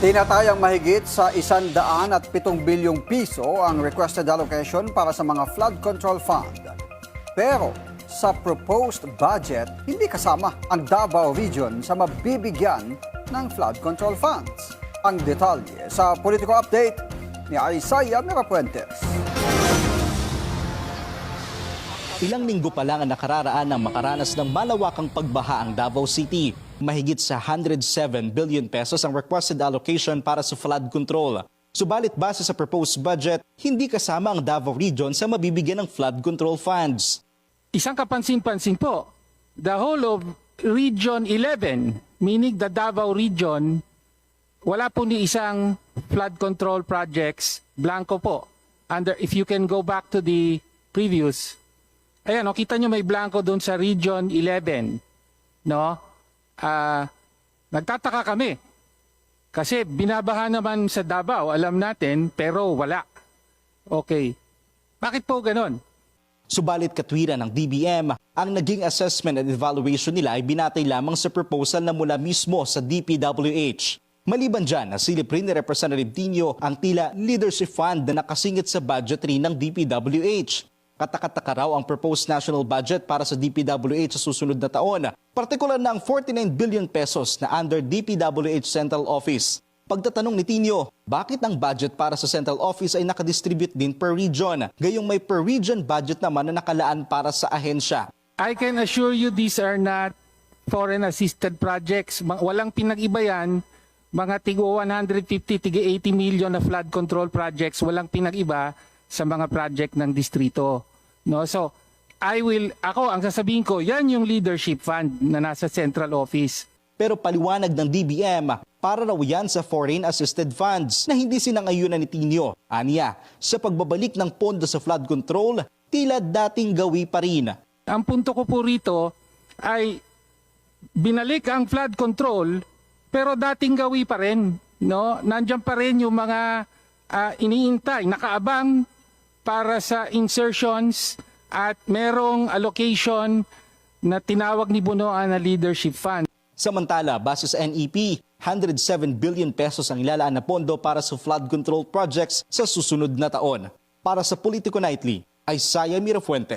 Tinatayang mahigit sa 107 bilyong piso ang requested allocation para sa mga flood control fund. Pero sa proposed budget, hindi kasama ang Davao Region sa mabibigyan ng flood control funds. Ang detalye sa Politico Update ni Isaiah Mirapuentes. Ilang linggo pa lang ang nakararaan ng makaranas ng malawakang pagbaha ang Davao City. Mahigit sa 107 billion pesos ang requested allocation para sa flood control. Subalit base sa proposed budget, hindi kasama ang Davao Region sa mabibigyan ng flood control funds. Isang kapansin-pansin po, the whole of Region 11, meaning the Davao Region, wala po ni isang flood control projects, blanco po. If you can go back to the previous, ayan, kita nyo may blanco doon sa Region 11. No? Nagtataka kami. Kasi binabaha naman sa Davao, alam natin, pero wala. Okay. Bakit po ganon? Subalit katwiran ng DBM, ang naging assessment and evaluation nila ay binatay lamang sa proposal na mula mismo sa DPWH. Maliban dyan, nasilip rin ni Representative Tino ang tila leadership fund na nakasingit sa budgetary ng DPWH. Katakataka raw ang proposed national budget para sa DPWH sa susunod na taon, partikular na ang 49 billion pesos na under DPWH Central Office. Pagtatanong ni Tino, bakit ang budget para sa Central Office ay nakadistribute din per region, gayong may per region budget naman na nakalaan para sa ahensya? I can assure you these are not foreign assisted projects. Walang pinag-iba yan. Mga tigo 150, tigo 80 million na flood control projects, walang pinag-iba sa mga project ng distrito. No? So, ang sasabihin ko, yan yung leadership fund na nasa central office. Pero paliwanag ng DBM, para raw yan sa foreign assisted funds na hindi sinangayunan ni Tino. Aniya, sa pagbabalik ng pondo sa flood control, tila dating gawi pa rin. Ang punto ko po rito ay binalik ang flood control pero dating gawi pa rin. No? Nandiyan pa rin yung mga iniintay, nakaabang para sa insertions at merong allocation na tinawag ni Bunoan na leadership fund. Samantala, base sa NEP, 107 billion pesos ang ilalaan na pondo para sa flood control projects sa susunod na taon. Para sa Politico Nightly, Isaiah Mirafuentes.